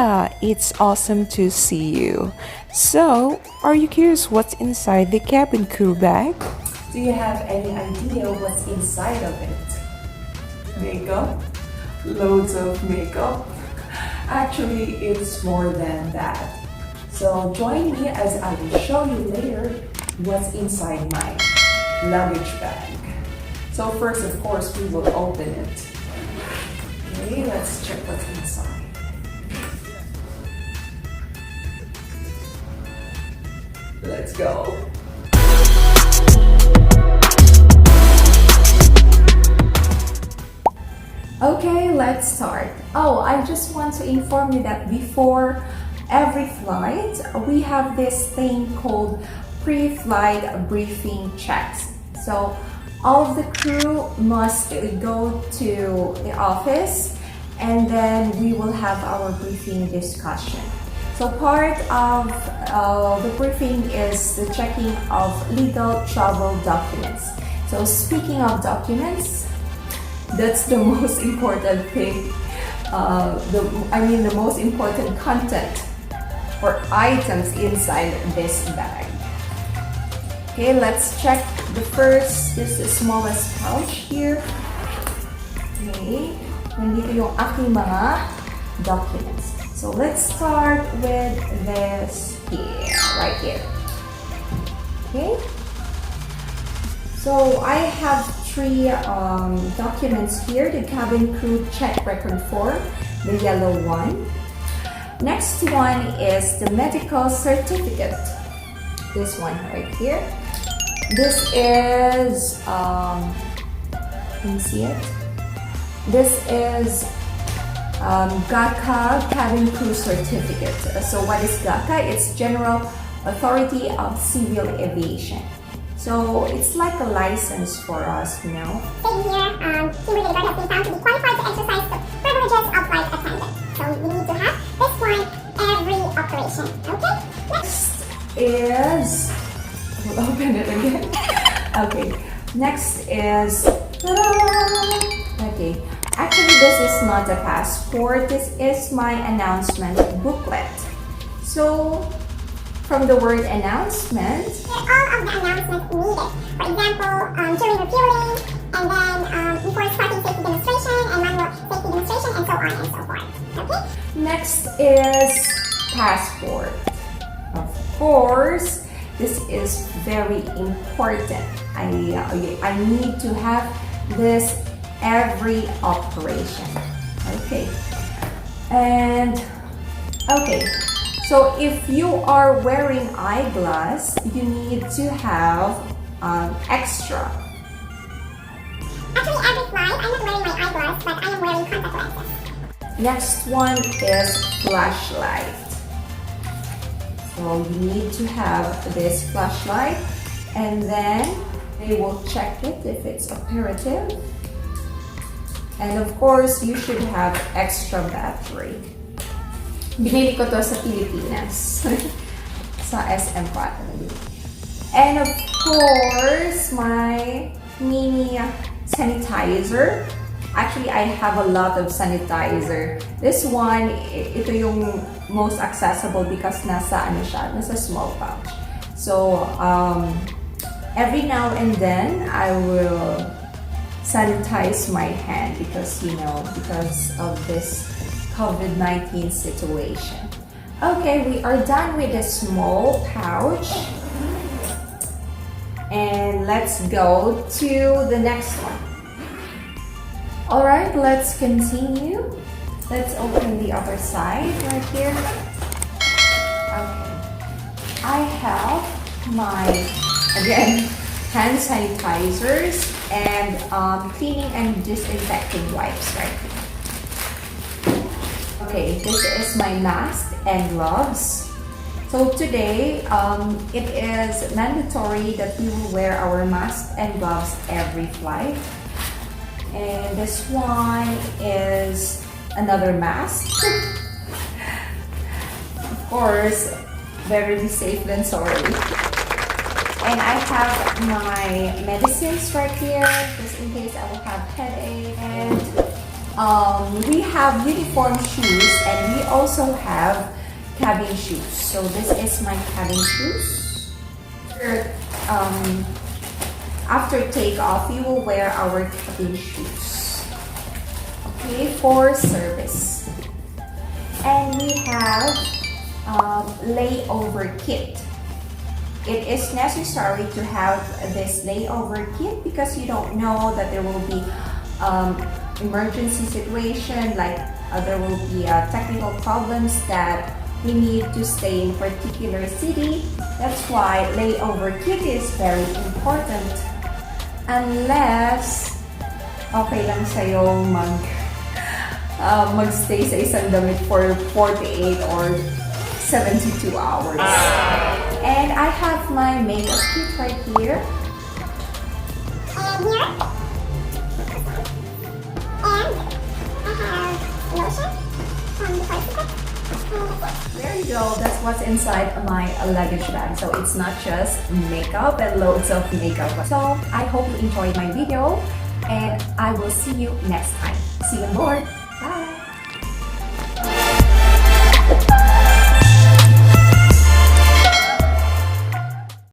Rebecca, it's awesome to see you. So, are you curious what's inside the cabin crew bag? Do you have any idea what's inside of it? Makeup? Loads of makeup? Actually, it's more than that. So join me as I will show you later what's inside my luggage bag. So first, of course, we will open it. Okay, let's check what's inside. Let's go. Okay, let's start. Oh, I just want to inform you that before every flight, we have this thing called pre-flight briefing checks. So all of the crew must go to the office and then we will have our briefing discussion. So part of the briefing is the checking of legal travel documents. So speaking of documents, that's the most important thing, the most important content or items inside this bag. Okay, let's check the first, this is the smallest pouch here. Okay, nandito yung aking mga documents. So let's start with this here, right here. Okay, so I have three documents here. The cabin crew check record form, the yellow one. Next one is the medical certificate. This one right here. This is, can you see it? This is GACA cabin crew certificate. So what is GACA? It's General Authority of Civil Aviation. So it's like a license for us, you know. Saying here, Kimberly Lagarde has been found to be qualified to exercise the privileges of flight attendant. So you need to have this one every operation. Okay? Next is, we'll open it again. Okay. Next is, okay. Actually, this is not a passport. This is my announcement booklet. So, from the word announcement, all of the announcements needed. For example, during refueling, and then before starting safety demonstration, and manual safety demonstration, and so on and so forth. Okay? Next is passport. Of course, this is very important. I need to have this every operation. Okay. And okay. So if you are wearing eyeglass, you need to have extra. Actually, every flight, I'm not wearing my eyeglass, but I am wearing contact lenses. Next one is flashlight. So you need to have this flashlight, and then they will check it if it's operative. And of course, you should have extra battery. Binili ko to sa Pilipinas. Sa SM Cotton. And of course, my mini sanitizer. Actually, I have a lot of sanitizer. This one, ito yung most accessible because nasa small pouch. So, every now and then, I will sanitize my hand because of this COVID-19 situation. Okay, we are done with the small pouch. And let's go to the next one. Alright, let's continue. Let's open the other side right here. Okay. I have my, again, hand sanitizers and cleaning and disinfecting wipes right here. Okay, this is my mask and gloves. So today, it is mandatory that we will wear our mask and gloves every flight. And this one is another mask. Of course, better be safe than sorry. And I have my medicines right here, just in case I will have headache. And We have uniform shoes and we also have cabin shoes. So this is my cabin shoes. After takeoff, we will wear our cabin shoes. Okay, for service. And we have layover kit. It is necessary to have this layover kit because you don't know that there will be emergency situation, like there will be technical problems that we need to stay in particular city. That's why layover kit is very important. Unless okay lang sa'yo magstay sa isang damit for 48 or 72 hours. And I have my makeup kit right here. And here. And I have lotion from the bicycle. There you go, that's what's inside my luggage bag. So it's not just makeup and loads of makeup. So I hope you enjoyed my video and I will see you next time. See you on board!